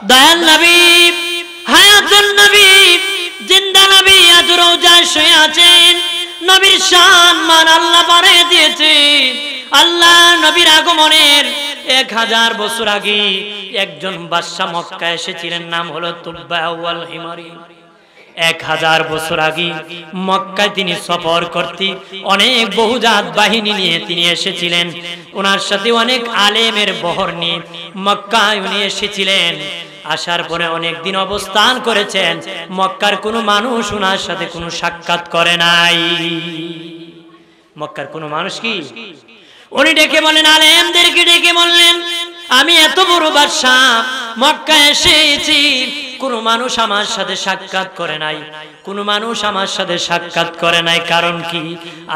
দয়াল নবী, হায়াতুন নবী, জিন্দা নবী আজ রওজায় শুয়ে আছেন। নবীর শান মান আল্লাহ বাড়িয়ে দিয়েছে। আল্লাহ নবীর আগমনের 1000 বছর আগে একজন বাদশা মক্কায় এসেছিলেন, নাম হলো তুব্বা আল হিমারি। 1000 বছর আগে মক্কায় তিনি সফর করতে অনেক বহুজাত বাহিনী নিয়ে তিনি এসেছিলেন। ওনার সাথে অনেক আলেমের বহর নিয়ে মক্কায় উনি এসেছিলেন। আসার পরে অনেক দিন অবস্থান করেছেন। মক্কার কোনো মানুষ ওনার সাথে কোনো সাক্ষাৎ করে নাই। মক্কার কোনো মানুষ কি উনি ডেকে বলেন, আলেমদেরকে ডেকে বললেন, আমি এত বড় বাদশা মক্কায় এসেছি, কোন মানুষ আমার সাথে সাক্ষাৎ করে নাই, কোন মানুষ আমার সাথে সাক্ষাৎ করে নাই, কারণ কি?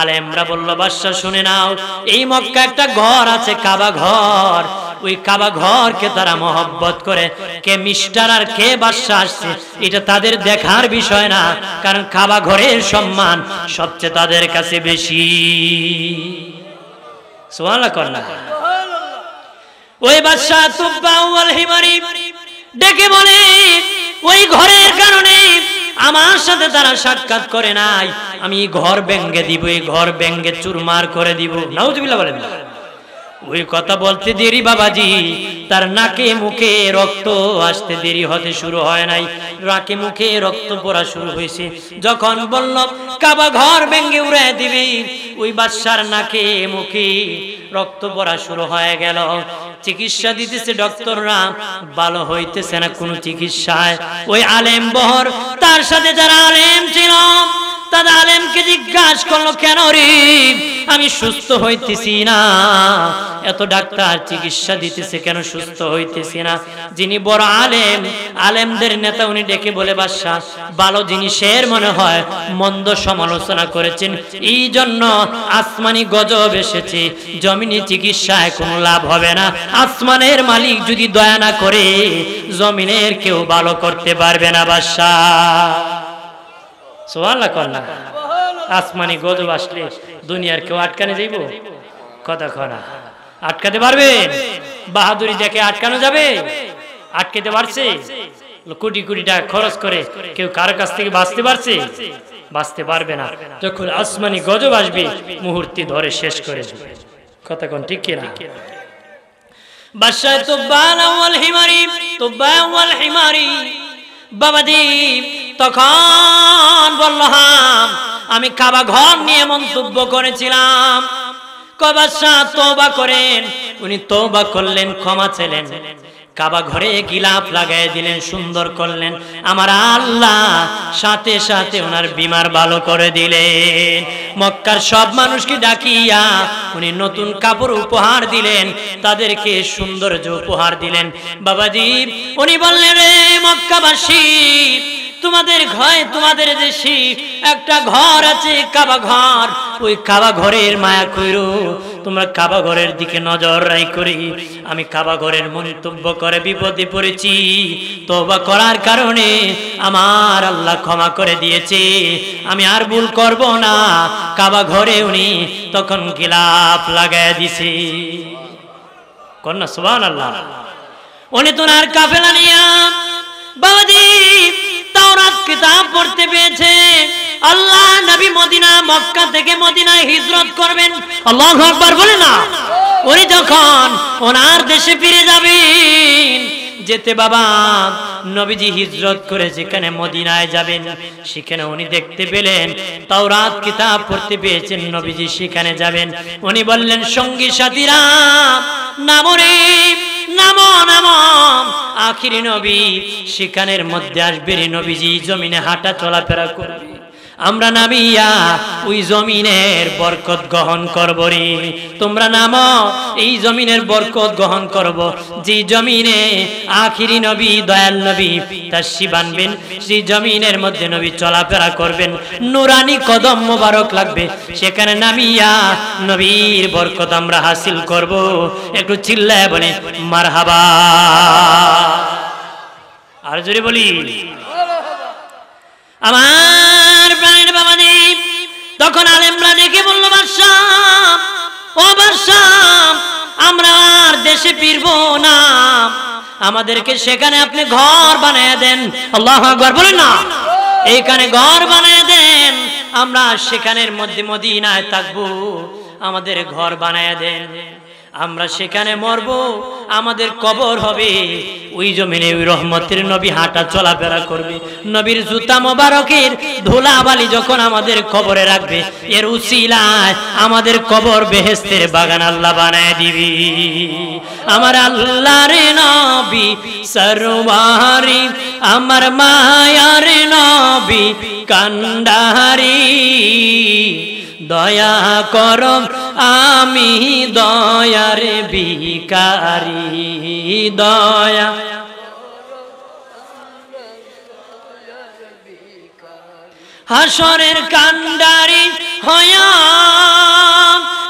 আলেমরা বলল, বাদশা শুনে নাও, এই মক্কা একটা ঘর আছে, কাবা ঘর। ওই কাবা ঘরকে তারা মহব্বত করে। কে মিস্টার আর কে বাদশা আসছে এটা তাদের দেখার বিষয় না, কারণ কাবা ঘরের সম্মান সবচেয়ে তাদের কাছে বেশি। সুবহানাল্লাহ করনা। ওই বাদশা তুব্বা আল হিমারি ডেকে বলে, ওই ঘরের কারণে আমার সাথে তারা সাক্ষাৎ করে নাই, আমি ঘর ভেঙে দিব, এই ঘর ভেঙে চুরমার করে দিব। নাউজুবিল্লাহ বলেন। ওই কথা বলতে দেরি বাবাজি, তার নাকে মুখে রক্ত আসতে দেরি হতে শুরু হয় নাই, নাকে মুখে রক্ত পড়া শুরু হয়েছে। যখন বলল কাবা ঘর ভেঙে উড়ায় দিবি, ওই বাদশার নাকে মুখে রক্ত পড়া শুরু হয়ে গেল। চিকিৎসা দিতেছে ডক্টররা, ভালো হইতেছে না কোনো চিকিৎসায়। ওই আলেম বহর, তার সাথে যারা আলেম ছিল তারা আলেমকে জিজ্ঞাসা করলো, কেন রে আমি সুস্থ হইতেছি না, এত ডাক্তার চিকিৎসা দিতেছে কেন সুস্থ হইতেছি না? যিনি বড় আলেম, আলেমদের নেতা, উনি ডেকে বলে, বাদশা ভালো জিনিসের মনে হয় মন্দ সমালোচনা করেছেন, এই জন্য আসমানি গজব এসেছে, জমিনি চিকিৎসায় কোনো লাভ হবে না। আসমানের মালিক যদি দয়া না করে, জমিনের কেউ ভালো করতে পারবে না বাদশা। সুবহানাল্লাহ করনা। আসমানি গজব আসলে দুনিয়ার কেউ আটকানে যাইব? কথা কনা আটকাতে পারবে? বাহাদুরি দেখে আটকানো যাবে? আটকাতে পারছে? কোটি কোটি টাকা খরচ করে কেউ কারো কাছ থেকে বাঁচতে পারছে? বাঁচতে পারবে না। যখন আসমানি গজব আসবে, মুহূর্তে ধরে শেষ করে দেবে। কথা কোন ঠিক কিনা? বাদশা তুব্বা আল হিমারি, তুব্বা আল হিমারি বাবাজি তখন বলল, আমি কাবা ঘর নিয়ে মন্তব্য করেছিলাম। বাদশা তওবা করেন। উনি তওবা করলেন, ক্ষমা চাইলেন, কাবা ঘরে গিলাফ লাগাই দিলেন, সুন্দর করলেন। আমার আল্লাহ সাথে সাথে ওনার বিমার ভালো করে দিলেন। মক্কার সব মানুষকে ডাকিয়া উনি নতুন কাপড় উপহার দিলেন, তাদেরকে সৌন্দর্য উপহার দিলেন। বাবাজি উনি বললেন, রে মক্কাবাসী, তোমাদের ঘরে, তোমাদের দেশে একটা ঘর আছে, কাবা ঘর। ওই কাবা ঘরের মায়া কইরো, তোমরা কাবা ঘরের দিকে নজর রাখি। আমি কাবা ঘরের মন্তব্য করে বিপদে পড়েছি, তওবা করার কারণে আমার আল্লাহ ক্ষমা করে দিয়েছে, আমি আর ভুল করব না। কাবা ঘরে উনি তখন গিলাফ লাগায় দিছে। কন্যা সুবহানাল্লাহ। উনি তো আর কাফেলা নিয়া বাবাজি তাওরাত কিতাব পড়তে পেয়েছে। আল্লাহ নবী মদিনা, মক্কা থেকে মদিনায় হিজরত করবেন। আল্লাহু আকবার বলে না। উনি যখন ওনার দেশে ফিরে যাবেন, যেতে বাবা নবীজি হিজরত করে যেখানে মদিনায় যাবেন, সেখানে উনি দেখতে পেলেন তাওরাত কিতাব পড়তে পেয়েছেন, নবীজি সেখানে যাবেন। উনি বললেন, সঙ্গী সাথীরা নামো রে, নামো নামো, আখিরি নবী সেখানের মধ্যে আসবে রে। নবীজি জমিনে হাঁটা চলাফেরা করবে, আমরা নামিয়া ওই জমিনের বরকত গ্রহণ করব রে। তোমরা নামো, এই জমিনের বরকত গ্রহণ করব। যে জমিনে আখিরি নবী, দয়াল নবী তাশরিফ আনবেন, সেই জমিনের মধ্যে নবী চলাফেরা করবেন, নুরানি কদম মোবারক লাগবে, সেখানে নামিয়া নবীর বরকত আমরা হাসিল করব। একটু চিল্লায় বলে মারহাবা। আর জোরে বলি আমার প্রাণের বাবাজি। তখন আলেমরা ডেকে বলল, বাদশা, ও বাদশা, আমরা আর দেশে ফিরবো না, আমাদেরকে সেখানে আপনি ঘর বানিয়ে দেন। আল্লাহু আকবার বলেন না। এইখানে ঘর বানিয়ে দেন, আমরা সেখানের মধ্যে মদিনায় থাকবো, আমাদের ঘর বানিয়ে দেন। আমরা সেখানে মরবো, আমাদের কবর হবে ওই জমিনে, ওই রহমতের নবী হাঁটা চলাফেরা করবে। নবীর জুতা মোবারকের ধুলাবালি যখন আমাদের কবরে রাখবে, এর উসিলায় আমাদের কবর বেহেশতের বাগান আল্লাহ বানায় দিবি। আমার আল্লাহর নবী সরওয়ারি, আমার মায়ার নবী কান্ডারি, দয়া করম আমি দয়ার ভিখারি, দয়া হাসরের কান্ডারি হয়া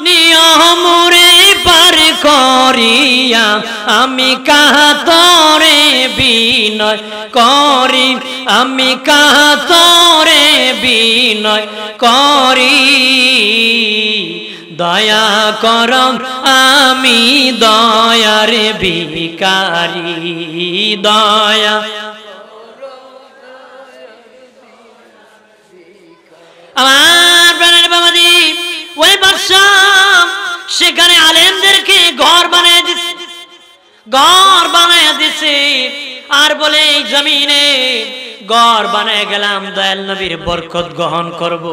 নিয়মরে পার করিয়া আমি কাতরে বিনয় করি, আমি কাতরে বিনয় করি, দয়া করম আমি দয়ার ভিখারি, দয়া। আমার প্রাণের বাবাজি, ওই বাদশাহ সেখানে আলেমদেরকে ঘর বানিয়ে দিছে, ঘর বানিয়ে দিছে, আর বলে এই জমিনে ঘর বানিয়ে গেলাম, দয়াল নবীর বরকত গ্রহণ করব।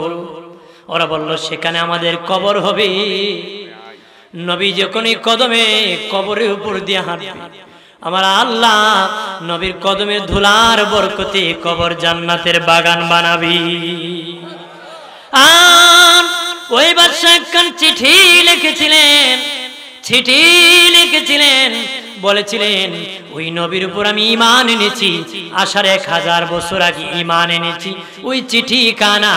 ওরা বলল সেখানে আমাদের কবর হবে। নবী যখনই কদমে কবরের উপর দিয়ে হাঁটবে, আমার আল্লাহ নবীর কদমে ধুলার বরকতে কবর জান্নাতের বাগান বানাবি। আর ওই বাদশা একখান চিঠি লিখেছিলেন, চিঠি লিখেছিলেন, বলেছিলেন ওই নবীর উপর আমি ঈমান এনেছি, আসার 1000 বছর আগে ঈমান এনেছি। ওই চিঠি কানা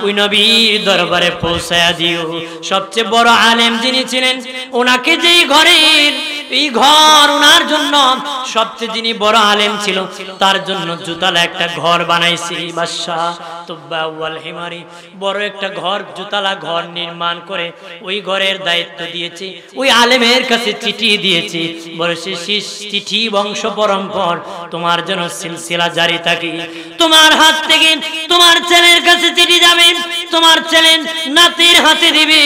ওই নবীর দরবারে পৌঁছায়া দিও। সবচেয়ে বড় আলেম যিনি ছিলেন, ওনাকে যেই ঘরের, এই ঘর ওনার জন্য সবচেয়ে যিনি বড় আলেম ছিল, তার জন্য জুতালা একটা ঘর বানাইছে বাদশা তুব্বা ওয়াল হিমারি। বড় একটা ঘর, জুতালা ঘর নির্মাণ করে ওই ঘরের দায়িত্ব দিয়েছে, ওই আলেমের কাছে চিঠি দিয়েছে, বলেছে চিঠি বংশ পরম্পর তোমার জন্য সিলসিলা জারি থাকে, তোমার হাত থেকে তোমার ছেলের কাছে চিঠি যাবে, তোমার ছেলে নাতির হাতে দিবে,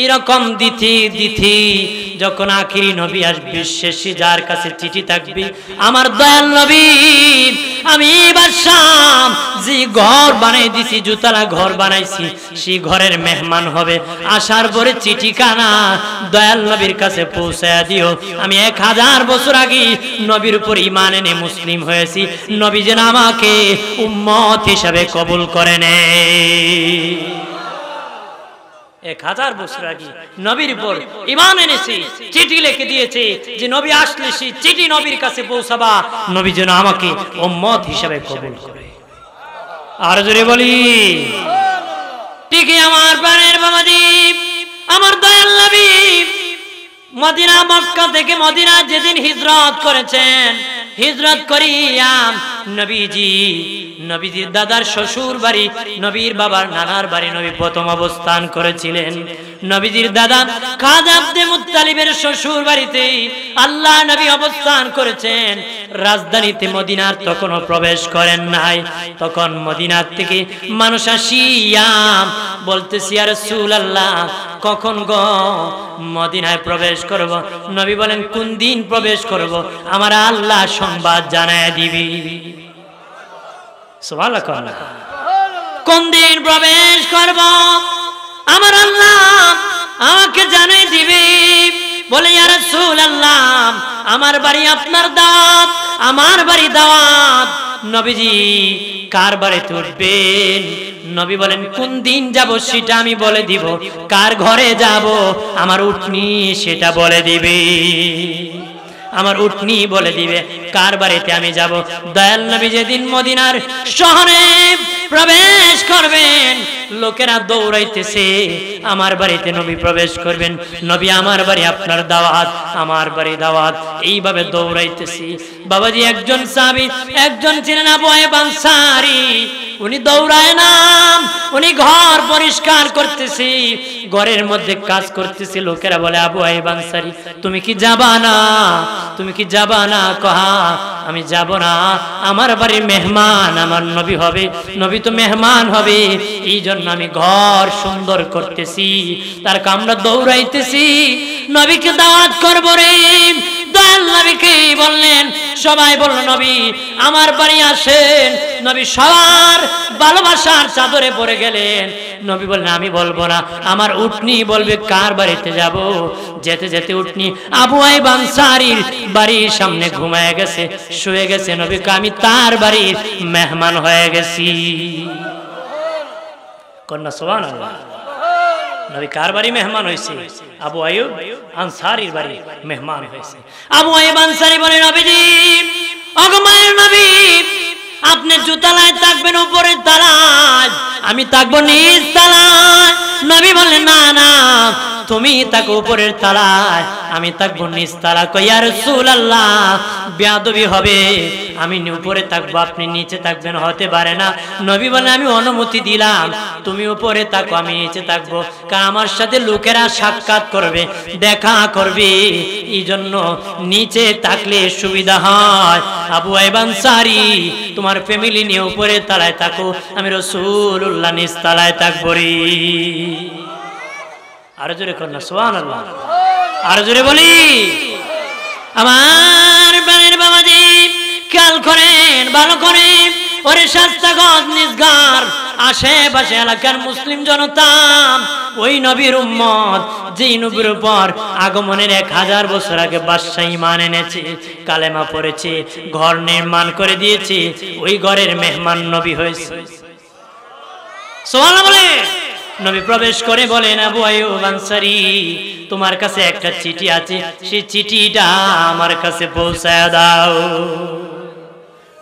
এরকম দিথি দিথি যখন আখিরি নবী আসবে, শেষে যার কাছে চিঠি থাকবে আমার দয়াল নবী, আমি বাদশাহ যে ঘর বানাই দিছি, জুতালা ঘর বানাইছি, সেই ঘরের মেহমান হবে। আসার পরে চিঠি কানা দয়াল নবীর কাছে পৌঁছায়া দিও, আমি 1000 বছর আগে নবীর উপর ঈমান এনে মুসলিম হয়েছি, নবী যেন আমাকে উম্মত হিসাবে কবুল করে নেয়। 1000 বছর আগে নবীর উপর ঈমান এনেছি, চিঠি লিখে দিয়েছে যে নবী আসলে সেই চিঠি নবীর কাছে পৌঁছাবা, নবী যেন আমাকে উম্মত হিসাবে কবুল করে। আর জোরে বলি ঠিকই। আমার প্রাণের বাবাজি, আমার দয়াল নবী মদিনা, মক্কা থেকে মদিনা যেদিন হিজরত করেছেন, হিজরত করিয়া নবীজির দাদার শ্বশুর বাড়ি, নবীর বাবার নানার বাড়ি নবী প্রথম অবস্থান করেছিলেন। নবীজির দাদা খাজা আব্দে মুত্তালিবের শ্বশুর বাড়িতে আল্লাহ নবী অবস্থান করেছেন। রাজধানীতে মদিনার তখনও প্রবেশ করেন নাই। তখন মদিনার থেকে মানুষ আসিয়া বলতেছি, ইয়া রাসূলুল্লাহ কখন গো মদিনায় প্রবেশ করব? নবী বলেন, কোন দিন প্রবেশ করব আমার আল্লাহ সংবাদ জানায় দিবি। সুবহানাল্লাহ। কোন দিন প্রবেশ করব আমার আল্লাহ আমাকে জানিয়ে দিবে। বলে, ইয়া রাসূলুল্লাহ আমার বাড়ি আপনার দাওয়াত, আমার বাড়ি দাওয়াত। নবীজি কার বাড়িতে উঠবেন? নবী বলেন, কোন দিন যাব সেটা আমি বলে দিব, কার ঘরে যাব আমার উটনি সেটা বলে দিবে, আমার উটনি বলে দিবে কার বাড়িতে আমি যাব। দয়াল নবী যেদিন মদিনার শহরে প্রবেশ করবেন, লোকেরা দৌড়াইতেছে আমার বাড়িতে নবী প্রবেশ করবেন, নবী আমার বাড়ি আপনার দাওয়াত, আমার বাড়ি দাওয়াত, এইভাবে দৌড়াইতেছি। বাবাজি একজন সাহাবী, একজন ছিলেন আবু আইয়ুব আনসারী, উনি দৌড়ায় না, উনি ঘর পরিষ্কার করতেছি। ঘরের মধ্যে কাজ করতেছি, লোকেরা বলে আবু আইয়ুব আনসারী তুমি কি যাবা না, তুমি কি যাবা না? কহা আমি যাব না, আমার বাড়ির মেহমান আমার নবী হবে, নবী তো মেহমান হবে, এই জন্য আমি ঘর সুন্দর করতেছি। তার আমরা দৌড়াইতেছি নবীকে দাওয়াত করবো রে। দয়াল নবীকে বললেন, সবাই বলল নবী আমার বাড়ি আসেন। নবী সবার ভালোবাসার চাদরে পড়ে গেলেন। নবী বললেন আমি বলবো না, আমার উটনি বলবে কার বাড়িতে যাব। যেতে যেতে উটনি আবু আইয়ুব আনসারীর বাড়ির সামনে ঘুমায় গেছে, শুয়ে গেছে। নবীকে আমি তার বাড়ির মেহমান হয়ে গেছি। কন্যা সুবহানাল্লাহ। নবী কার বাড়ি মেহমান হয়েছে? আবু আইয়ুব আনসারীর বাড়ি মেহমান হয়েছে। আবু আইয়ুব আনসারী বলে নবীজি, ওগো মায়ের নবী আপনি জুতালায় থাকবেন উপরের তালায়, আমি থাকবো নিচ তালায়। নবী বললেন না না তুমি থাকো উপরের তালায়, আমি থাকবো নিচ তালা। কই ইয়া রাসূলুল্লাহ বেয়াদবি হবে, আমি উপরে থাকবো আপনি নিচে থাকবেন, হতে পারে না। নবী বলে আমি অনুমতি দিলাম, তুমি উপরে থাকো আমি নিচে থাকবো, কারণ আমার সাথে লোকেরা সাক্ষাৎ করবে, দেখা করবে, এই জন্য নিচে থাকলে সুবিধা হয়। আবু আইয়ুব আনসারী তোমার ফ্যামিলি নিয়ে উপরে তালায় থাকো, আমি রাসূলুল্লাহ নিচ তালায় থাকবো রে। আরো জোরে কন্যা সুবহানাল্লাহ, আরো জোরে বলি। আমার বানের বাবাজি খেয়াল করেন ভালো করে, ওরে শাস্তাগঞ্জ নিসগার আশেপাশে এলাকার মুসলিম জনতা ওই নবীর উম্মত যেই নবীর উপর আগমনের 1000 বছর আগে বাদশাহ ঈমান এনেছে, কালেমা পড়েছে, ঘর নির্মাণ করে দিয়েছে, ওই ঘরের মেহমান নবী হয়েছে। সুবহানাল্লাহ বলে। নবী প্রবেশ করে বলেন আবু আইয়ুব আনসারী তোমার কাছে একটা চিঠি আছে, সেই চিঠিটা আমার কাছে পৌঁছায় দাও।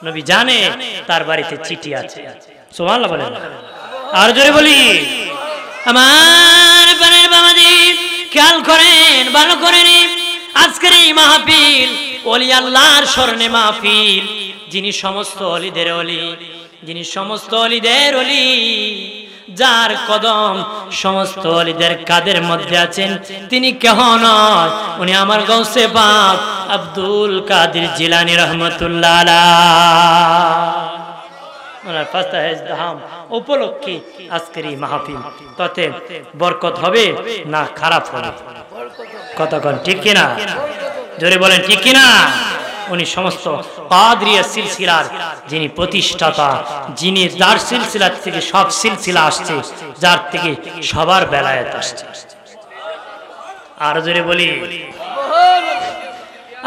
নবী জানে তার বাড়িতে চিঠি আছে। সুবহানাল্লাহ বলেন। আর জোরে বলি। আমার প্রাণের বাবাজি খেয়াল করেন ভালো করেন, আজকের এই মাহফিল ওলি আল্লাহর স্মরণে মাহফিল, যিনি সমস্ত ওলিদের ওলি, যিনি সমস্ত ওলিদের ওলি, যার কদম সমস্ত ওলিদের কাদের মধ্যে আছেন, তিনি কেহ নয়, উনি আমার গৌসে পাক আব্দুল কাদের জিলানী রাহমাতুল্লাহ আলাইহি। ওনার ফাস্তাহজাম উপলক্ষে আজকের এই মাহফিল, তাতে বরকত হবে না খারাপ হবে? কতক্ষণ ঠিক কিনা? জোরে বলেন ঠিক কিনা? উনি সমস্ত কাদরিয়া সিলসিলার যিনি প্রতিষ্ঠাতা, যিনি যার সিলসিলা থেকে সব সিলসিলা আসছে, যার থেকে সবার বেলায়েত আসছে। আর জোরে বলি।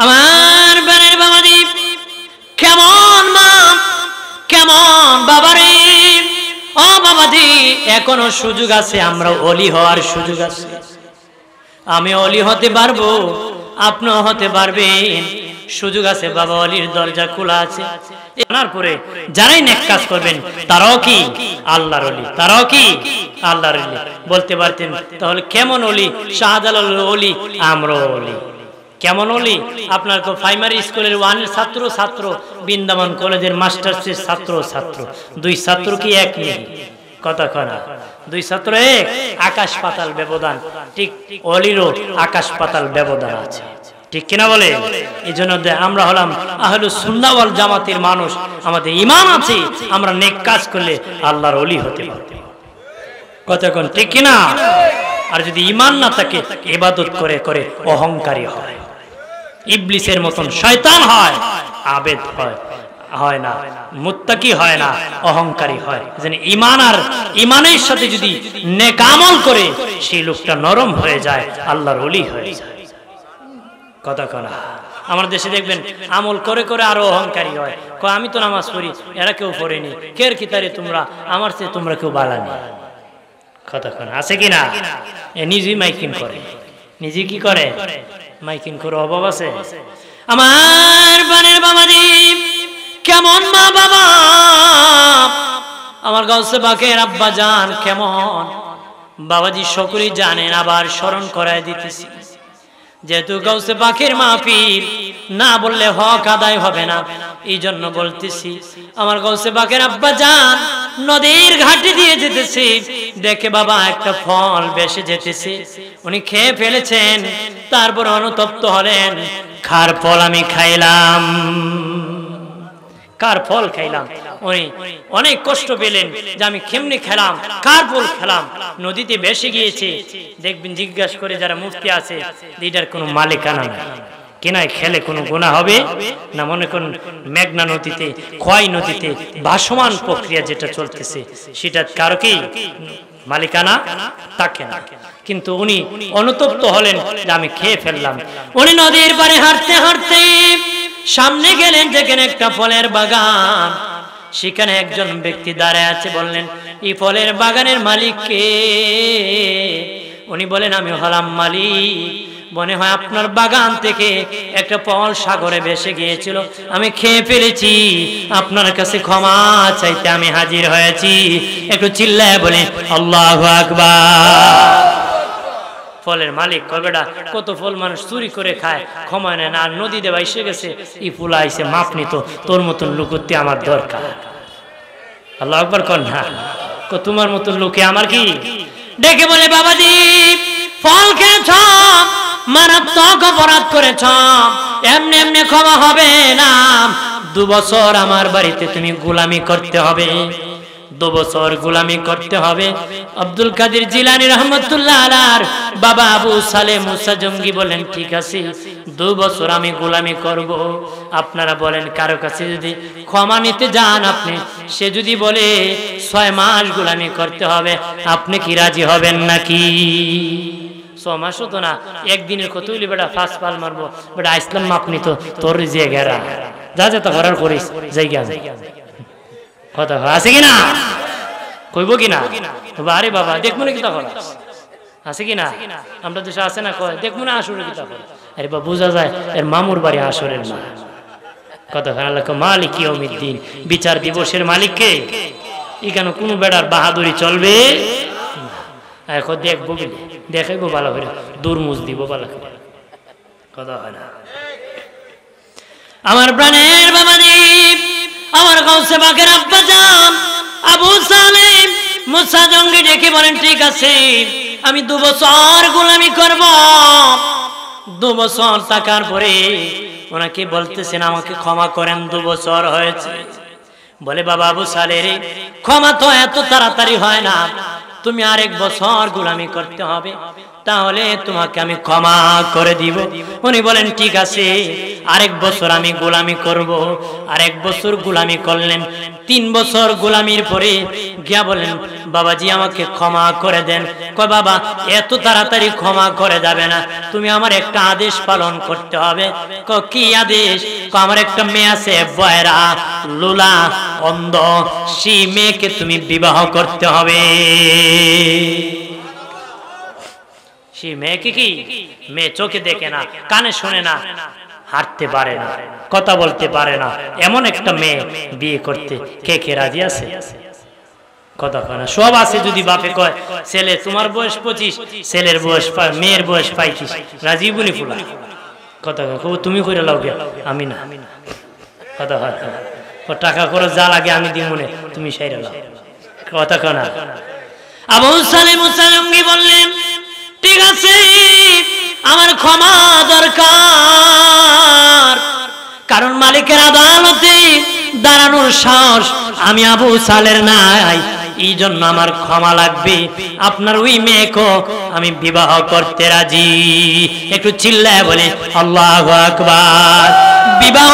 আমার বানের বাবাজি কেমন মা কেমন বাবারে, ও বাবাজি এখনো সুযোগ আছে, আমরা ওলি হওয়ার সুযোগ আছে। আমি ওলি হতে পারবো, আপনিও হতে পারবেন, সুযোগ আছে বাবা, ওলির দরজা খোলা আছে। জানার পরে যারাই নেক কাজ করবেন তারাও কি আল্লাহর ওলি, তারাও কি আল্লাহর ওলি। বলতে পারতেন তাহলে কেমন ওলি? শাহজালাল ওলি, আমরাও ওলি। কেমন ওলি? আপনার তো প্রাইমারি স্কুলের 1 এর ছাত্র ছাত্র, বৃন্দাবন কলেজের মাস্টার্সের ছাত্র ছাত্র, 2 ছাত্র কি এক নেই? কতক্ষণ 2 ছাত্র এক, আকাশ পাতাল ব্যবধান। ঠিক ওলিরও আকাশ পাতাল ব্যবধান আছে, ঠিক কিনা বলে? এই জন্য আমরা হলাম আহলুস সুন্নাহ ওয়াল জামাতের মানুষ, আমাদের ঈমান আছে, আমরা নেক কাজ করলে আল্লাহর ওলি হতে পারবো। কতক্ষণ ঠিক কিনা? আর যদি ঈমান না থাকে, ইবাদত করে করে অহংকারী হয়, ইবলিসের মতন শয়তান হয়, আবেদ হয় না, মুত্তাকি হয় না, অহংকারী হয়। যেন ঈমান আর ঈমানের সাথে যদি নেক আমল করে, সেই লোকটা নরম হয়ে যায়, আল্লাহর ওলি হয়ে যায়। কথা কনা আমার দেশে দেখবেন আমল করে করে আরো অহংকারী হয়, কয় আমি তো নামাজ পড়ি, এরা কেউ পড়েনি, কের কিতারে তোমরা, আমার চেয়ে তোমরা কেউ বালানি। কথা কনা আছে কিনা? নিজেই মাইকিং করে, নিজে কি করে? মাইকিং করে। অভাব আছে? আমার বানের বাবাজি কেমন মা বাবা, আমার গাউসে পাকের আব্বা জান কেমন বাবাজি সকলেই জানেন, আবার স্মরণ করায় দিতেছি। যেহেতু গাউসে পাকের মাহফিল, না বললে হক আদায় হবে না, এই জন্য বলতেছি। আমার গাউসে পাকের আব্বা জান নদীর ঘাটে দিয়ে যেতেছে, দেখে বাবা একটা ফল বেশে যেতেছে, উনি খেয়ে ফেলেছেন, তারপর অনুতপ্ত হলেন, কার ফল আমি খাইলাম, কার ফল খাইলাম। উনি অনেক কষ্ট পেলেন যে আমি কেমনি খেলাম, কার ফল খেলাম, নদীতে ভেসে গিয়েছে। দেখবেন জিজ্ঞাসা করে যারা মুফতি আছে, এটার কোনো মালিকানা নাই, কেনায় খেলে কোনো গুনাহ হবে না। মনে করুন মেঘনা নদীতে, খোয়াই নদীতে ভাসমান প্রক্রিয়া যেটা চলতেছে, সেটা কারো কি মালিকানা থাকে না। কিন্তু উনি অনুতপ্ত হলেন যে আমি খেয়ে ফেললাম। উনি নদীর পাড়ে হাঁটতে হাঁটতে সামনে গেলেন, যেখানে একটা ফলের বাগান, সেখানে একজন ব্যক্তি দাঁড়ায় আছে। বললেন, এই ফলের বাগানের মালিক কে? উনি বলেন, আমি হলাম মালিক। মনে হয় আপনার বাগান থেকে একটা ফল সাগরে ভেসে গিয়েছিল, আমি খেয়ে ফেলেছি, আপনার কাছে ক্ষমা চাইতে আমি হাজির হয়েছি। একটু চিল্লায় বলে আল্লাহু আকবার। ফলের মালিক কয়, বেটা কত ফল মানুষ চুরি করে খায়, ক্ষমা নেয় না, আর নদী দেবা এসে গেছে, ই ফুল আইসে মাপ নিত, তোর মতন লুকুতি আমার দরকার। আল্লাহু আকবার কর না, তোমার মতন লোকে আমার কি? ডেকে বলে, বাবাজি ফল খেয়েছ, মারাত্মক অপরাধ করেছ, এমনি এমনি ক্ষমা হবে না, 2 বছর আমার বাড়িতে তুমি গোলামি করতে হবে, 2 বছর গোলামি করতে হবে। আব্দুল কাদের জিলানী রহমতুল্লাহ আলাইহির বাবা আবু সালেহ মুসা জঙ্গি বলেন, ঠিক আছে 2 বছর আমি গোলামি করব। আপনারা বলেন, কারো কাছে যদি ক্ষমা নিতে যান আপনি, সে যদি বলে 6 মাস গোলামি করতে হবে, আপনি কি রাজি হবেন নাকি? 6 মাসও তো না, একদিনের কত হইলে বেটা 5 পাল মারবো, বেটা ইসলাম মাপ নিত, তোর যে গেরা যা যা তো করার করিস, জায়গা কথা আছে কিনা, কইব কিনা? আরে বাবা দেখবো না কিতা করা আছে কিনা? আমরা দেশে আছে না, কয় দেখবো না আসরে কিতা করা। আরে বাবা বোঝা যায় এর মামুর বাড়ি আসরের না। কথা আল্লাহ মালিক ইয়াউমিদ্দিন, বিচার দিবসের মালিক কে? এখানে কোনো বেড়ার বাহাদুরি চলবে না। এখন দেখবো, দেখাইবো ভালো করে, দুর্মুজ দিব ভালো করে, কথা হয় না। আমার প্রাণের বাবাদীপ, আমার গাউসে পাকের আব্বা জান আবু সালেহ মুসা জঙ্গি ডেকে বলেন, ঠিক আছে আমি 2 বছর গোলামি করব। 2 বছর থাকার পরে ওনাকে বলতেছেন, আমাকে ক্ষমা করেন, 2 বছর হয়েছে। বলে, বাবা আবু সালেহ রে, ক্ষমা তো এত তাড়াতাড়ি হয় না, তুমি আরেক বছর গোলামি করতে হবে, তাহলে তোমাকে আমি ক্ষমা করে দিব। উনি বলেন, ঠিক আছে আরেক বছর আমি গোলামি করব। আরেক বছর গোলামি করলেন। 3 বছর গোলামির পরে গিয়া বলেন, বাবাজি আমাকে ক্ষমা করে দেন। কয়, বাবা এত তাড়াতাড়ি ক্ষমা করে যাবে না, তুমি আমার একটা আদেশ পালন করতে হবে। কি আদেশ? আমার একটা মেয়ে আছে বয়রা, লুলা, অন্ধ, সেই মেয়েকে তুমি বিবাহ করতে হবে। সেই মেয়েকে কি? মেয়ে চোখে দেখে না, কানে শোনে না, হাঁটতে পারে না, কথা বলতে পারে না, এমন একটা মেয়ে বিয়ে করতে কে কে রাজি আছে? কথা কয় না, সব আছে। যদি বাপে কয়, ছেলে তোমার বয়স 25, ছেলের বয়স মেয়ের বয়স 35, রাজি বলি ফুলা। কথা কয়, তুমি করে লাও গে, আমি না। কথা হয়, টাকা খরচ যা লাগে আমি দিব মনে, তুমি সাইরা লাও। কথা কয় না। আবু সালেহ মুসা জঙ্গি বললেন, ঠিক আছে আমার ক্ষমা দরকার, কারণ মালিকের আদালতে দাঁড়ানোর সাহস আমি আবু সালের নাই, এই জন্য আমার ক্ষমা লাগবে। আপনার ওই মেয়েকে আমি বিবাহ করতে রাজি। একটু চিল্লায় বলে আল্লাহু আকবার। বিবাহ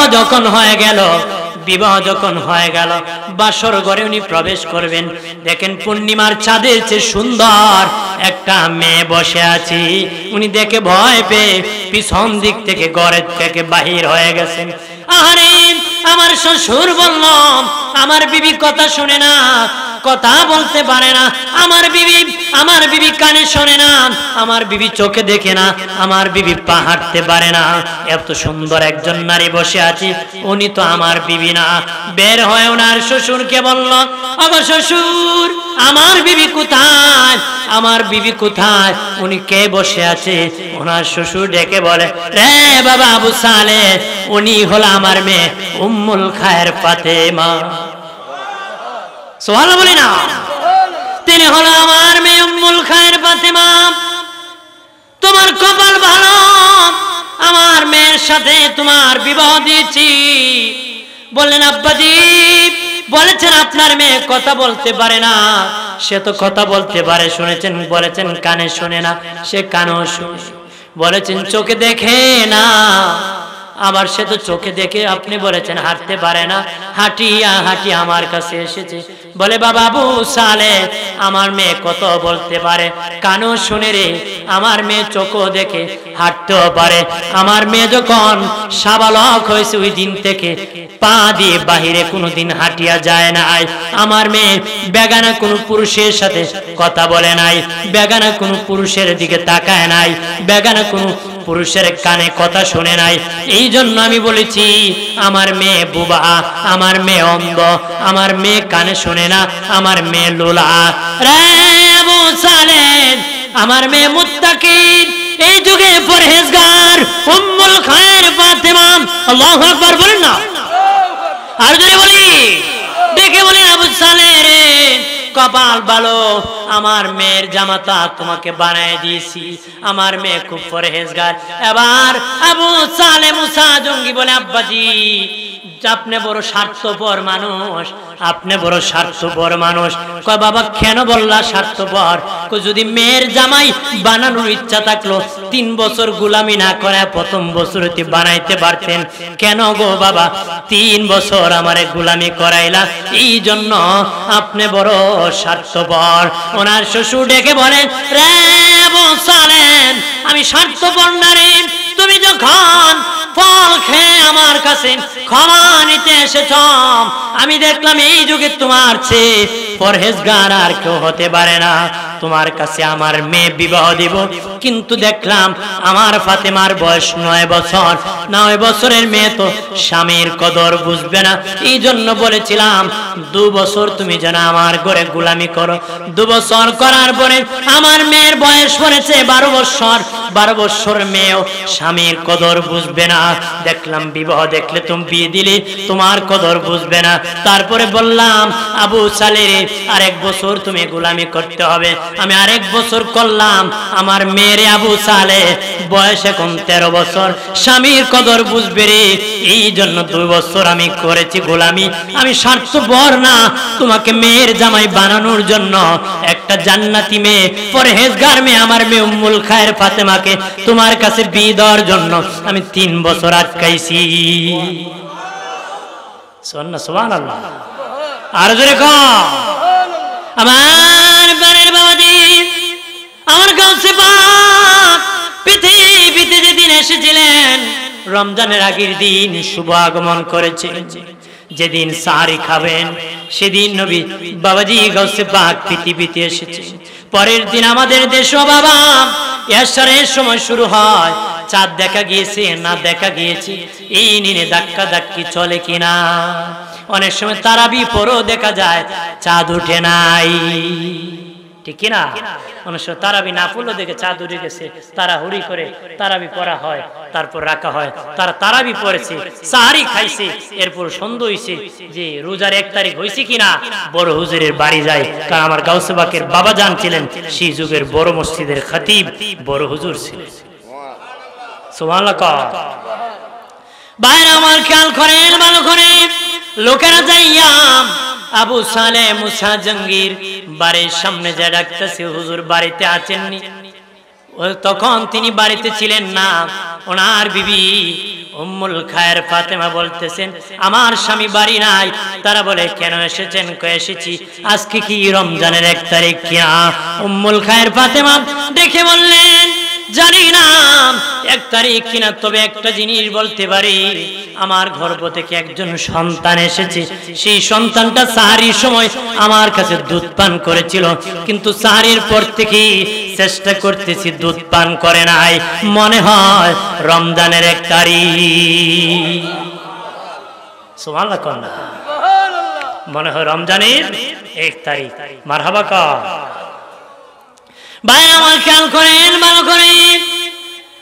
যখন হয়ে গেল, বাসর ঘরে উনি প্রবেশ করবেন। দেখেন পূর্ণিমার চাঁদের চেয়ে সুন্দর একটা মেয়ে বসে আছে। উনি দেখে ভয় পেয়ে পিছন দিক থেকে ঘরের থেকে বাহির হয়ে গেছেন। আরে আমার শ্বশুর বলল, আমার বিবি কথা শুনে না, কথা বলতে পারে না, আমার বিবি কানে শোনে না, আমার বিবি চোখে দেখে না, আমার বিবি পা হাঁটতে পারে না, এত সুন্দর একজন নারী বসে আছে, উনি তো আমার বিবি না। বের হয়ে ওনার শ্বশুরকে বলল, ওগো শ্বশুর, আমার বিবি কোথায়? আমার বিবি কোথায়, উনি কে বসে আছে? ওনার শ্বশুর ডেকে বলে, রে বাবা আবু সালেহ, উনি হলো আমার মেয়ে উম্মুল খায়ের ফাতেমা। সুবহানাল্লাহ বলি না? তিনি হলো আমার মেয়ে উম্মুল খায়ের ফাতেমা। তোমার কপাল ভালো, আমার মেয়ের সাথে তোমার বিবাহ দিয়েছি। বললেন আব্বাজি, বলেছেন আপনার মেয়ে কথা বলতে পারে না। সে তো কথা বলতে পারে, শুনেছেন, বলেছেন কানে শোনে না, সে কানেও শুনে। বলেছেন চোখে দেখে না, আবার সে তো চোখে দেখে আপনি বলেছেন হাঁটতে পারে না, হাঁটিয়া হাঁটিয়া আমার কাছে এসেছে। বলে বাবা আবু সালেহ, আমার মেয়ে কত বলতে পারে, কানও শুনে রে, আমার মেয়ে চোখও দেখে, হাঁটতেও পারে। আমার মেয়ে যখন সাবালক হয়েছে ওই দিন থেকে পা দিয়ে বাহিরে কোনোদিন হাঁটিয়া যায় নাই। আমার মেয়ে বেগানা কোনো পুরুষের সাথে কথা বলে নাই, বেগানা কোনো পুরুষের দিকে তাকায় নাই, বেগানা কোনো পুরুষের কানে কথা শুনে নাই। এই জন্য আমি বলেছি আমার মেয়ে বুবা, আমার মেয়ে অন্ধ, আমার মেয়ে কানে শুনে না, আমার মেয়ে লোলা। রে আবু সালেহ, আমার মেয়ে মুত্তাকি, এই যুগে পরহেজগার উম্মুল খায়ের ফাতেমা। আল্লাহু আকবার বলেন না? আর যদি বলি, দেখে বলি আবু সালেহ রে, কপাল ভালো, আমার মেয়ের জামাতা তোমাকে বানায় দিয়েছি, আমার মেয়ে খুব পরহেজগার। এবার আবু সালেহ মুসা জঙ্গি বলে, আব্বাজি আপনি বড় স্বার্থপর মানুষ, আপনি বড় স্বার্থপর মানুষ। কয় বাবা কেন বললা স্বার্থপর? যদি মেয়ের জামাই বানানোর ইচ্ছা থাকলো 3 বছর গোলামি না করে প্রথম বছরতে বানাইতে পারতেন, কেন গো বাবা 3 বছর আমারে গোলামি করাইলা? এই জন্য আপনি বড় স্বার্থপর। ওনার শ্বশুর ডেকে বলেন, রে আবু সালেহ, আমি স্বার্থপর না রে, তুমি যখন ফল খেয়ে আমার কাছে ক্ষমা নিতে এসেছ, আমি দেখলাম এই যুগে তোমার চেয়ে পরহেজগার আর কেউ হতে পারে না। তোমার কাছে আমার মেয়ে বিবাহ দিব, কিন্তু দেখলাম আমার ফাতেমার বয়স 9 বছর। 9 বছরের মেয়ে তো স্বামীর কদর বুঝবে না। এই জন্য বলেছিলাম 2 বছর তুমি যেন আমার ঘরে গোলামি করো। 2 বছর করার পরে আমার মেয়ের বয়স পড়েছে 12 বছর। 12 বছর মেয়েও স্বামীর কদর বুঝবে না। দেখলাম বিবাহ দেখলে তুমি বিয়ে দিলে, তোমার কদর বুঝবে না। তারপরে বললাম আবু সালেহ, আরেক বছর তুমি গোলামি করতে হবে। আমি আরেক বছর করলাম। আমার মেয়ের আবু সালেহ বয়স এখন 13 বছর, স্বামীর কদর বুঝবে রে। এই জন্য 2 বছর আমি করেছি গোলামি। আমি স্বার্থপর না, তোমাকে মেয়ের জামাই বানানোর জন্য একটা জান্নাতি মেয়ে, পরহেজগার মেয়ে, আমার মেয়ে উম্মুল খায়ের ফাতেমাকে তোমার কাছে বিয়ে দেওয়ার জন্য আমি 3 বছর আটকাইছি। সুবহানাল্লাহ। আর জোরে কও। আমার বাড়ির বাবাজি, আমার গাউসে পাক পৃথিবীতে যেদিন এসেছিলেন, রমজানের আগের দিন শুভ আগমন করেছে। যেদিন সাহারি খাবেন সেদিন নবী বাবাজি গাউসে পাক পৃথিবীতে এসেছে। পরের দিন আমাদের দেশও বাবা এশারের সময় শুরু হয়। চাঁদ দেখা গিয়েছে না দেখা গিয়েছে এই নিয়ে ধাক্কা ধাক্কি চলে কিনা। অনেক সময় তারাবি পরেও দেখা যায় চাঁদ উঠে নাই, ঠিক কিনা? অনেক সময় তারাবি না পড়লেও দেখে চাঁদ উঠে গেছে, তাড়াহুড়ি করে তারাবি পড়া হয়, তারপর রাখা হয়। তারা তারাবি পড়েছে, সাহারি খাইছে, এরপর সন্ধ্যা হইছে যে রোজার 1 তারিখ হয়েছে কিনা। বড় হুজুরের বাড়ি যায়, কারণ আমার গাউসে পাকের বাবা জান ছিলেন সেই যুগের বড় মসজিদের খতিব, বড় হুজুর ছিলেন। সুবহানাল্লাহ। বাইরে আমার খেয়াল করেন ভালো করে, লোকেরা যাইয়া আবু সালেহ মুসা জঙ্গির বাড়ির সামনে যা ডাকতেছে, হুজুর বাড়িতে আছেননি? তখন তিনি বাড়িতে ছিলেন না। ওনার বিবি উম্মুল খায়ের ফাতেমা বলতেছেন আমার স্বামী বাড়ি নাই। তারা বলে কেন এসেছেন? কয়ে এসেছি আজকে কি রমজানের 1 তারিখ কিনা। উম্মুল খায়ের ফাতেমা দেখে বললেন জানি না 1 তারিখ কিনা, তবে একটা জিনিস বলতে পারি, আমার গর্ভ থেকে একজন সন্তান এসেছে। সেই সন্তানটা সাহারির সময় আমার কাছে দুধ পান করেছিল, কিন্তু সাহারির পর থেকে চেষ্টা করতেছি দুধ পান করে নাই। মনে হয় রমজানের 1 তারিখ। সুবহানাল্লাহ। মনে হয় রমজানের 1 তারিখ। মারহাবা কা। ভাই আমার খেয়াল করেন ভালো করে,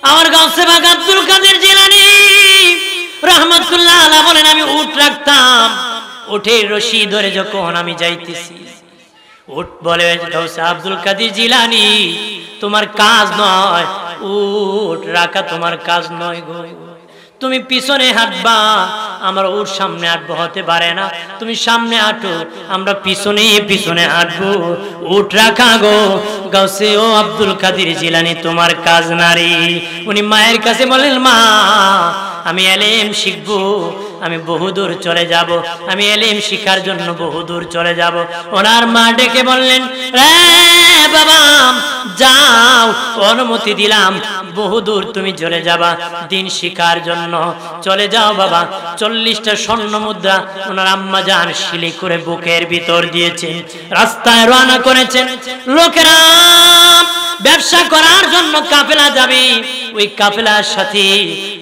আমার গাউসে পাক আব্দুল কাদের জিলানী রাহমাতুল্লাহ আলাইহি বলেন, আমি উট রাখতাম, উটের রশি ধরে যখন আমি যাইতেছি, উট বলে গাউসে আব্দুল কাদের জিলানী তোমার কাজ নয়, উট রাখা তোমার কাজ নয় গো, তুমি পিছনে হাঁটবা, আমার উট সামনে হাঁটবো হতে পারে না, তুমি সামনে হাঁটো, আমরা পিছনে পিছনে হাঁটবো, উট রাখা গো গাউসে ও আব্দুল কাদের জিলানী তোমার কাজ নারী। উনি মায়ের কাছে বলেন, মা আমি এলেম শিখবো, আমি বহুদূর চলে যাব, আমি এলেম শিখার জন্য বহুদূর চলে যাব। ওনার মা ডেকে বললেন, রে বাবা যাও, অনুমতি দিলাম, বহুদূর তুমি চলে যাবা, দিন শিখার জন্য চলে যাও বাবা। 40টা স্বর্ণ মুদ্রা ওনার আম্মা জান শিলি করে বুকের ভিতর দিয়েছেন, রাস্তায় রওনা করেছেন। লোকেরা ব্যবসা করার জন্য কাফেলা যাবে, ওই কাফেলার সাথে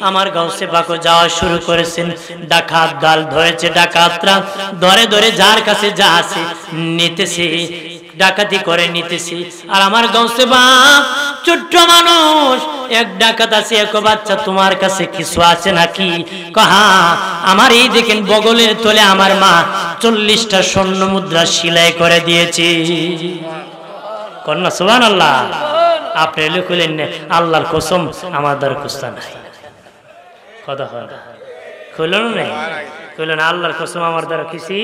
আমার গাউসে পাক যাওয়া শুরু করেছেন। ডাকাত দল ধরেছে, ডাকাতরা ধরে ধরে যার কাছে যা আছে নিতেছে, ডাকাতি করে নিতেছে। আর আমার গাউসে পাক ছোট্ট মানুষ, এক ডাকাত আছে, এক বাচ্চা, তোমার কাছে কিছু আছে নাকি? কহা আমার এই দেখেন বগলের তলে আমার মা 40টা স্বর্ণ মুদ্রা সেলাই করে দিয়েছে। কন্যা সুবহানাল্লাহ। আপনি লিখলেন না আল্লাহর কসম আমার দ্বারা কুস্তা নাই, কথা হয় কইলেন না, কইলেন আল্লাহর কসম আমার দ্বারা কিছু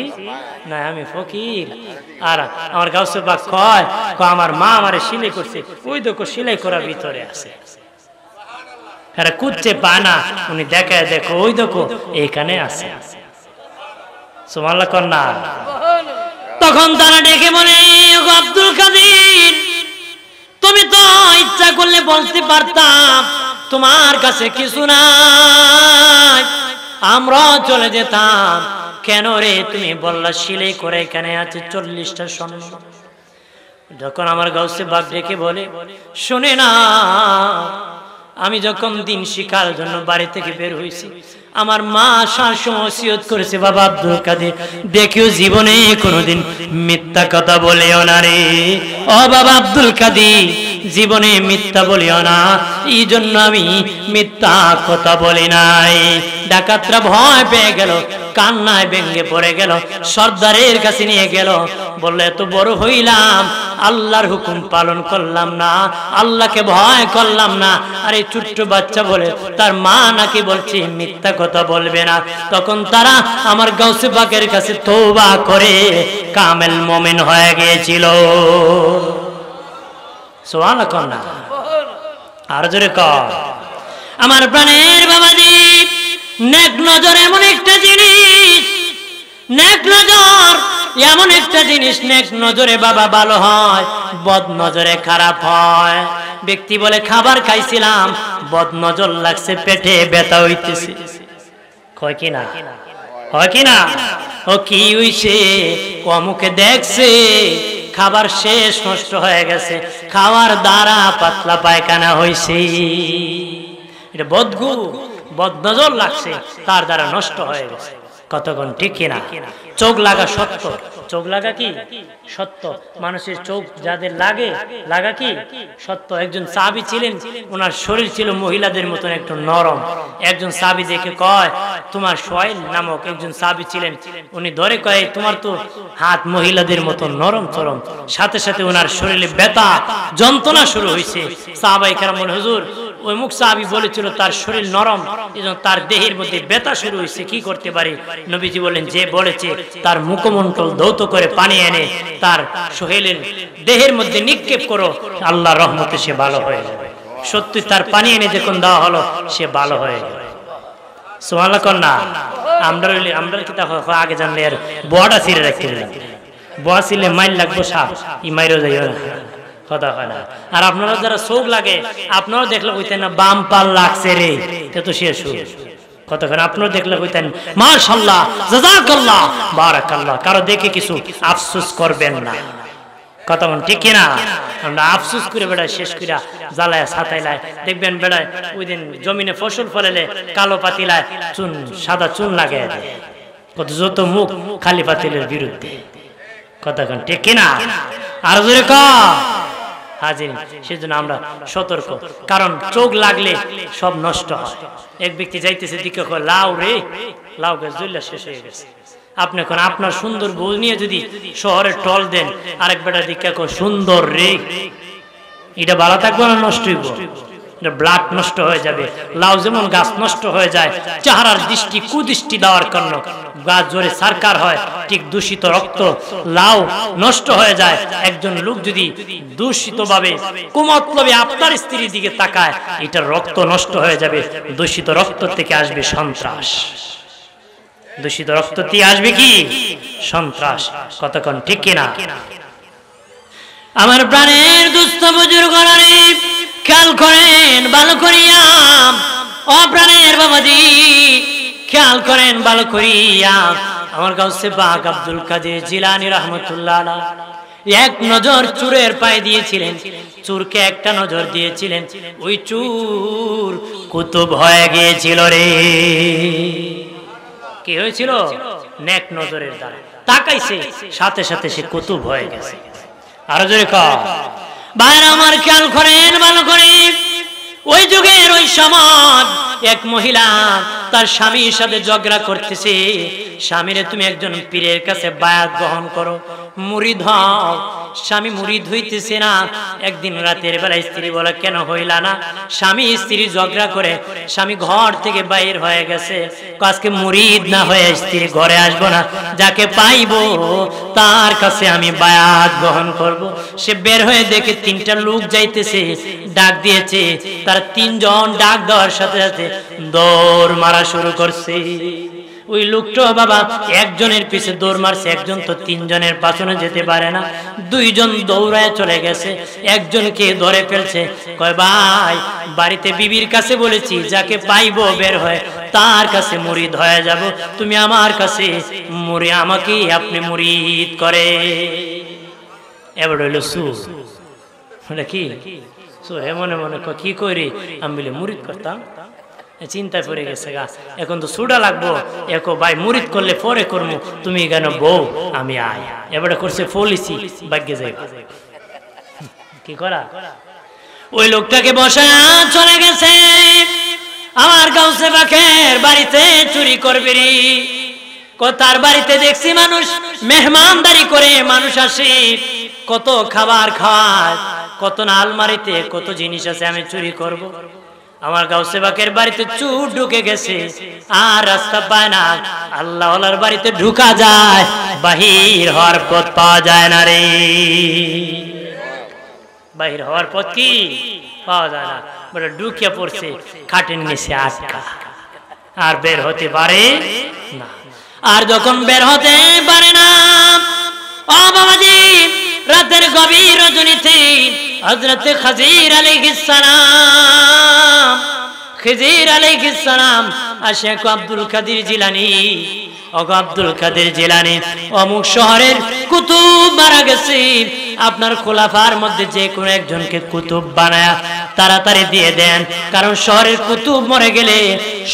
নাই, আমি ফকির। আর আমার গাউসে পাক কয় আমার মা আমারে সেলাই করছে, ওই দেখো সেলাই করার ভিতরে আছে, আরে কুচ্ছে পানা, উনি দেখায় দেখো ওই দেখো এইখানে আছে। সুবহানাল্লাহ কন্যা। তখন তারা ডেকে বলে, আব্দুল কাদের তুমি তো ইচ্ছা করলে বলতে পারতাম তোমার কাছে কিছু নাই, আমরা চলে যেতাম, কেন রে তুমি বললা সেলাই করে এখানে আছে 40টা স্বর্ণ। যখন আমার গাউসে পাক ডেকে বলে, শুনে না, আমি যখন দিন শিখার জন্য বাড়ি থেকে বের হয়েছি, আমার মা শাশুড়ি ওসিয়ত করেছে, বাবা আব্দুল কাদের দেখিও জীবনে কোনোদিন মিথ্যা কথা বলিও না রে, ও বাবা আব্দুল কাদের জীবনে মিথ্যা বলিও না, এই জন্য আমি মিথ্যা কথা বলি নাই। ডাকাতরা ভয় পেয়ে গেল, কান্নায় ভেঙে পড়ে গেল, সর্দারের কাছে নিয়ে গেল, বললে এত বড় হইলাম, আল্লাহর হুকুম পালন করলাম না, আল্লাহকে ভয় করলাম না, আর এই ছোট্ট বাচ্চা বলে তার মা নাকি বলছে মিথ্যা কথা বলবে না। তখন তারা আমার গাউসে পাকের কাছে তওবা করে কামেল মুমিন হয়ে গিয়েছিল। সুবহানাল্লাহ। আর জোরে কর। আমার প্রাণের বাবাজি, নেক নজর এমন একটা জিনিস, নেক নজর এমন একটা জিনিস, নেক নজরে বাবা ভালো হয়, বদ নজরে খারাপ হয়। ব্যক্তি বলে খাবার খাইছিলাম, বদ নজর লাগছে, পেটে ব্যথা হইতেছে, কয় কি না, হয় কি না? ও কি হইছে, অমুকে দেখছে খাবার শেষ, নষ্ট হয়ে গেছে, খাওয়ার দ্বারা পাতলা পায়খানা হইছে, এটা বদগু, বদ নজর লাগছে, তার দ্বারা নষ্ট হয়ে গেছে। কতক্ষণ ঠিক কিনা? চোখ লাগা সত্য, চোখ লাগা কি সত্য, মানুষের চোখ যাদের লাগে লাগা কি সত্য। একজন সাহাবী ছিলেন, ওনার শরীর ছিল মহিলাদের মতন একটু নরম। একজন সাহাবী দেখে কয়, তোমার সোহেল নামক একজন সাহাবী ছিলেন, উনি ধরে কয় তোমার তো হাত মহিলাদের মতন নরম চরম। সাথে সাথে ওনার শরীরে ব্যথা যন্ত্রণা শুরু হয়েছে। সাহাবায়ে কেরাম বলেন, হুজুর ওই মুখ সাহাবী বলেছিল তার শরীর নরম, এজন্য তার দেহের মধ্যে ব্যথা শুরু হয়েছে, কি করতে পারি? নবীজি বলেন, যে বলেছে তার মুখমণ্ডল ধৌত করে পানি এনে তার সোহেলের দেহের মধ্যে নিক্ষেপ করো, আল্লাহর রহমতে সে ভালো হয়ে যাবে। সত্যি তার পানি এনে যখন দেওয়া হলো, সে ভালো হয়ে যাবে। সুবহানাল্লাহ কন্যা। আমরা কি তা আগে জানলে আর বড়া ছিঁড়ে রাখতে দিলাম, বড়া ছিঁড়লে মাইল লাগবো, সাপ ই মাইরও যাই কথা হয় না। আর আপনারা যারা চোখ লাগে, আপনারাও দেখলে কইতেন না বাম পাল লাগছে রে, তো শেষ কতক্ষণ আপনারা দেখলে কইতেন মাশাআল্লাহ, জাযাকাল্লাহ, বারাকাল্লাহ, কারো দেখে কিছু আফসোস করবেন না। কতক্ষণ ঠিক কিনা? আমরা আফসোস করে বেড়ায় শেষ করিয়া জ্বালায় ছাতাইলায়, দেখবেন বেড়ায় ওই দিন জমিনে ফসল ফলালে কালো পাতিলায় চুন, সাদা চুন লাগে, কত যত মুখ খালি পাতিলের বিরুদ্ধে। কতক্ষণ ঠিক কিনা? আর জোরে ক। হাজির, সেজন্য আমরা সতর্ক, কারণ চোখ লাগলে সব নষ্ট হয়। এক ব্যক্তি যাইতেছে দিকে লাউ রে, লাউ গাছ জ্বললে শেষ হয়ে গেছে। আপনি এখন আপনার সুন্দর বউ নিয়ে যদি শহরে টল দেন, আরেক বেটা দিকে সুন্দর রে, এটা ভালো থাকবে না নষ্ট হইব, ব্লাড নষ্ট হয়ে যাবে। লাউ যেমন গাছ নষ্ট হয়ে যায় চেহারার দৃষ্টি কুদৃষ্টি দেওয়ার কারণ গাছ জোরে সরকার হয়, ঠিক দূষিত রক্ত লাউ নষ্ট হয়ে যায়। একজন লোক যদি দূষিত ভাবে কুমতলবে আপনার স্ত্রীর দিকে তাকায়, এটার রক্ত নষ্ট হয়ে যাবে। দূষিত রক্ত থেকে আসবে সন্ত্রাস, দূষিত রক্ত থেকে আসবে কি সন্ত্রাস। কতক্ষণ ঠিক কিনা? আমার প্রাণের দুস্থ বুজুর্গরা খেয়াল করেন ভালো করিয়া, ও প্রাণের বাবাজি খেয়াল করেন ভালো করিয়া। আমার গাউসে পাক আব্দুল কাদের জিলানী রাহমাতুল্লাহ আলাইহি এক নজর চুরের পায়ে দিয়েছিলেন, চুরকে একটা নজর দিয়েছিলেন, ওই চুর কুতুব হয়ে গিয়েছিল রে। কি হয়েছিল? নেক নজরের দ্বারা তাকাইছে, সাথে সাথে সে কুতুব হয়ে গেছে। আরো জোরে কও ভাইরা আমার খেয়াল করেন ভালো করে। ওই যুগের ওই সমাজ এক মহিলা তার স্বামীর সাথে ঝগড়া করতেছে, স্বামীরে তুমি একজন পীরের কাছে বায়াত গ্রহণ করো, মুরিদ হও। স্বামী মুরিদ হইতেছে না। একদিন রাতের বেলা স্ত্রী বলে কেন হইলা না? স্বামী স্ত্রী ঝগড়া করে স্বামী ঘর থেকে বাইর হয়ে গেছে, আজকে মুরিদ না হয়ে স্ত্রী ঘরে আসবো না, যাকে পাইবো তার কাছে আমি বায়াত গ্রহণ করব। সে বের হয়ে দেখে তিনটা লোক যাইতেছে, ডাক দিয়েছে। তার তিনজন ডাক দেওয়ার সাথে সাথে দৌড় মারা শুরু করছে। ওই লোকটা বাবা একজনের পিছে দৌড় মারছে, একজন তো তিনজনের পাছনে যেতে পারে না, দুইজন দৌড়ায় চলে গেছে, একজনকে ধরে ফেলছে। কয় ভাই বাড়িতে বিবির কাছে বলেছি যাকে পাইবো বের হয় তার কাছে মুরিদ হয়ে যাব, তুমি আমার কাছে আমাকে আপনি মুরিদ করে। এবার হইল সুর কি সুর, মনে মনে কি করি আমি বলে মুরিদ করতাম, চিন্তায় পড়ে গেছে গা, এখন তো সুডা লাগবো, একো ভাই মুরিদ করলে পরে করবো, তুমি কেন বউ আমি আয়। এবারে করছে ফলিসি ভাগ্যে যাই কি করা। ওই লোকটাকে বসা চলে গেছে। আমার গাউসে পাকের বাড়িতে চুরি করবে রে, তার বাড়িতে দেখছি মানুষ মেহমানদারি করে, মানুষ আসে কত খাবার খায়, কত না আলমারিতে কত জিনিস আছে, আমি চুরি করব। আমার গাউসে পাকের বাড়িতে চুর ঢুকে গেছে, আর রাস্তা পায় না। আল্লাহ ওয়ালার বাড়িতে ঢুকা যায়, বাহির হওয়ার পথ পাওয়া যায় না রে। বাহির হওয়ার পথ কি পাওয়া যায় না, বলে ঢুকে পড়ছে খাটের নিচে আটকা, আর বের হতে পারে না। আর যখন বের হতে পারে না, ও বাবাজি রাতের গভীর রজনীতে হযরত খিজির আলাইহিস সালাম, খিজির আলাইহিস সালাম আশেখ আব্দুল কাদের জিলানী, ওগো আব্দুল কাদের জিলানী অমুক শহরের কুতুব মারা গেছে, আপনার খোলাফার মধ্যে যে কোনো একজনকে কুতুব বানায়া তাড়াতাড়ি দিয়ে দেন, কারণ শহরের কুতুব মরে গেলে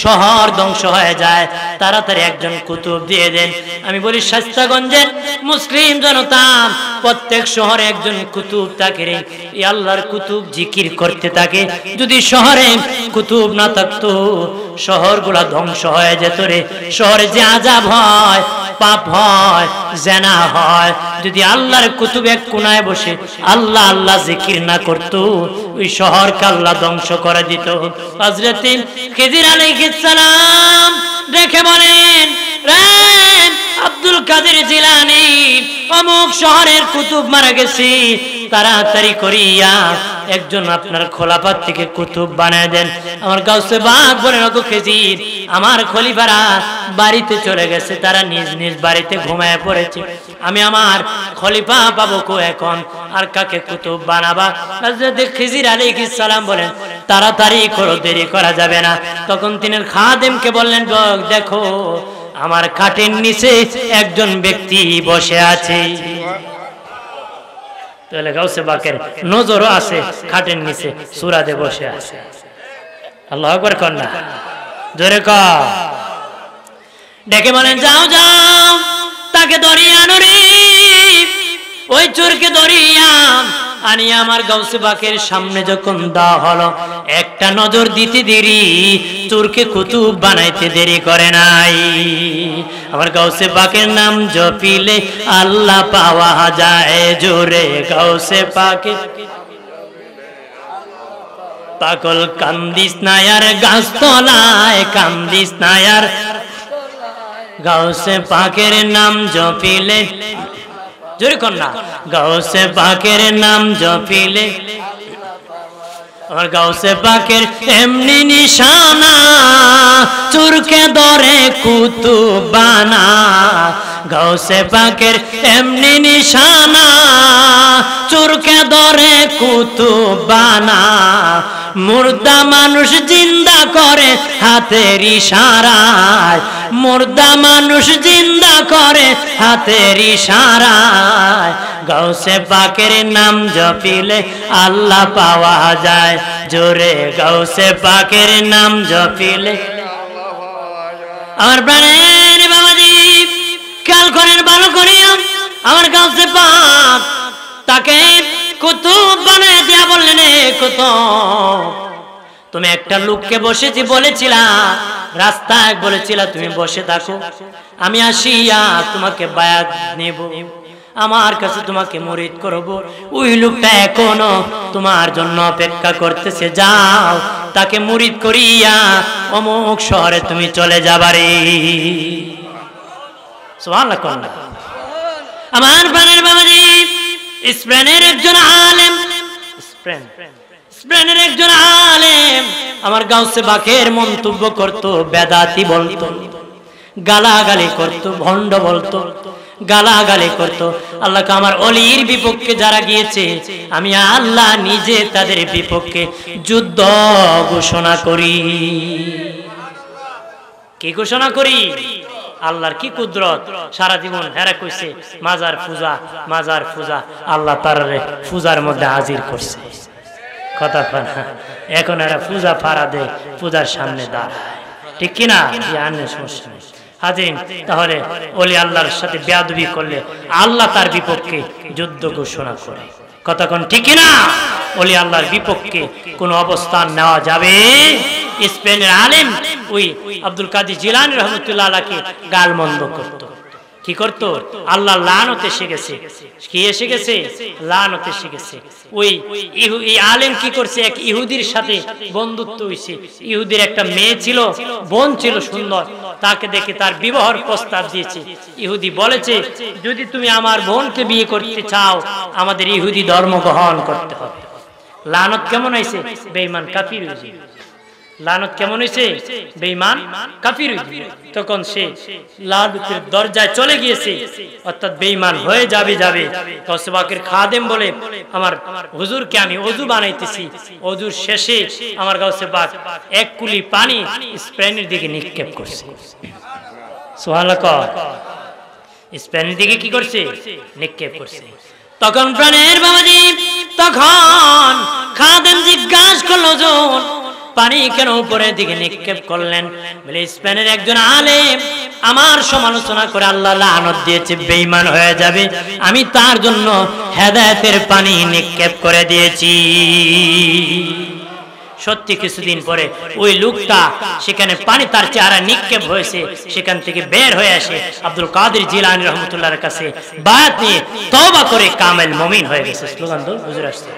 শহর ধ্বংস হয়ে যায়, তাড়াতাড়ি একজন কুতুব দিয়ে দেন। আমি বলি শাস্তাগঞ্জের মুসলিম জনতা প্রত্যেক শহরে একজন কুতুব থাকে রে, এই আল্লাহর কুতুব জিকির করতে থাকে। যদি শহরে কুতুব না থাকতো শহরগুলা ধ্বংস হয়ে যেত রে। শহরে যে আযাব হয়, পাপ হয়, জেনা হয়, যদি আল্লাহর কুতুব এক কোনায় বসে আল্লাহ আল্লাহ জিকির না করতো, ওই শহরকে আল্লাহ ধ্বংস করে দিত। হযরত খিজির আলাইহিস সালাম দেখে বলেন, রে আব্দুল কাদের জিলানী অমুক শহরের কুতুব মারা গেছে, তাড়াতাড়ি করিয়া একজন আপনার খোলাফার থেকে কুতুব বানায় দেন। আমার গাউসে পাক বলেন, ওগো খিজির আমার খলিফারা বাড়িতে চলে গেছে, তারা নিজ নিজ বাড়িতে ঘুমায় পড়েছে, আমি আমার খলিফা পাবো কো এখন, আর কাকে কুতুব বানাবা? হযরত খিজির আলাইহিস সালাম বলেন, তাড়াতাড়ি করো, দেরি করা যাবে না। তখন তিনি খাদেমকে বললেন, দেখো আমার খাটের নিচে একজন ব্যক্তি বসে আছে। তাহলে গাউসে পাকের নজরও আছে, খাটের নিচে সুরাদে বসে আছে। আল্লাহু আকবার কন্যা জোরে কও। ডেকে বলেন, যাও যাও তাকে ধরিয়ে আনো রে, ওই চোরকে ধরিয়া আনিয়ে আমার গাউসে পাকের সামনে যখন দেওয়া হলো, একটা নজর দিতে দেরি, চোরকে কুতুব বানাইতে দেরি করে নাই। আমার গাউসে পাকের নাম জপিলে আল্লাহ পাওয়া যায় জোরে, গাউসে পাকে পাগল কান্দিস নায়ার গাছতলায়, কান্দিস নায়ার গাউসে পাকের নাম জপিলে, জোরে কন্যা, গাউসে পাকের নাম জপিলে আমার গাউসে পাকের এমনি নিশানা, চোরকে ধরে কুতুব বানা, গাউসে পাকের এমনি নিশানা, চোরকে ধরে কুতুব বানা, মুর্দা মানুষ জিন্দা করে হাতের ইশারায়, মুর্দা মানুষ জিন্দা করে হাতের ইশারায়, গাউসে পাকের নাম জপিলে আল্লাহ পাওয়া যায় জোরে, গাউসে পাকের নাম জপিলে। আমার প্রাণের বাবাজি খেয়াল করেন ভালো করিয়া, আমার গাউসে পাক তাকে কুতুব বানায় দিয়া বললেন, কুতুব তুমি একটা লোককে বসেছি বলেছিলা, রাস্তায় বলেছিলা তুমি বসে থাকো, আমি আসিয়া তোমাকে বায়াত নেব, আমার কাছে তোমাকে মুরিদ করব, ওই লোকটা এখনো তোমার জন্য অপেক্ষা করতেছে, যাও তাকে মুরিদ করিয়া অমুক শহরে তুমি চলে যাবারে। সুবহানাল্লাহ কন্যা। আমার প্রাণের বাবাজি স্পেনের একজন আলেম, স্পেনের একজন আলেম আমার গাউসে পাকের মন্তব্য করত, বেদাতি বলতো, গালাগালি করত, ভণ্ড বলতো, গালাগালি করত। আল্লাহ আমার অলির বিপক্ষে যারা গিয়েছে, আমি আল্লাহ নিজে তাদের বিপক্ষে যুদ্ধ ঘোষণা করি। কি ঘোষণা করি? আল্লাহর কি কুদরত, সারা জীবন হেরা কইছে মাজার পূজা, মাজার পূজা, আল্লাহ তার পূজার মধ্যে হাজির করছে। কথা না, এখন এরা পূজা ফাড়া দে, পূজার সামনে দাঁড়ায়, ঠিক কিনা? সমস্যা নেই হাজির। তাহলে ওলি আল্লাহর সাথে বেয়াদবি করলে আল্লাহ তার বিপক্ষে যুদ্ধ ঘোষণা করে। কথা কোন ঠিক কিনা? ওলি আল্লাহর বিপক্ষে কোন অবস্থান নেওয়া যাবে? স্পেনের আলেম ওই আব্দুল কাদের জিলানী রহমতুল্লাহ আলাইহি গালমন্দ করত। কি করত? আল্লাহ লানত এসে গেছে। কি এসে গেছে? লানত এসে গেছে। ওই আলেম কি করছে, এক ইহুদির সাথে বন্ধুত্ব হইছে। ইহুদির একটা মেয়ে ছিল, বোন ছিল সুন্দর, তাকে দেখে তার বিবাহের প্রস্তাব দিয়েছে। ইহুদি বলেছে, যদি তুমি আমার বোনকে বিয়ে করতে চাও, আমাদের ইহুদি ধর্ম গ্রহণ করতে হবে। লানত কেমন হয়েছে? বেঈমান কাফির হয়েছে। লানত কেমন হয়েছে? বেঈমান কাফির হয়েছে। তখন সে লানতের দরজায় চলে গিয়েছে, অর্থাৎ বেঈমান হয়ে যাবে। গাউসে পাকের খাদেম বলে, আমার হুজুরকে আমি ওযু বানাইতেছি, ওযুর শেষে আমার গাউসে পাক এক কুলি পানি স্পেনের দিকে নিক্ষেপ করছে। সুবহানাল্লাহ। স্পেনের দিকে কি করছে? নিক্ষেপ করছে। তখন প্রাণের বাবাজি, তখন খাদেম জিজ্ঞাসা করলো, হুজুর পানি কেন উপরের দিকে নিক্ষেপ করলেন? বলে, স্পেনের একজন আলেম আমার সমালোচনা করে আল্লাহ লানত দিয়েছে, বেঈমান হয়ে যাবে, আমি তার জন্য হেদায়েতের পানি নিক্ষেপ করে দিয়েছি। সত্যি কিছুদিন পরে ওই লোকটা সেখানে পানি তার চেহারা নিক্ষেপ হয়েছে, সেখান থেকে বের হয়ে আসে আব্দুল কাদের জিলানী রহমতুল্লাহর কাছে বায়াত নিয়ে তওবা করে কামেল মুমিন হয়ে গেছে। স্লোগান তো হুজুর আসছে।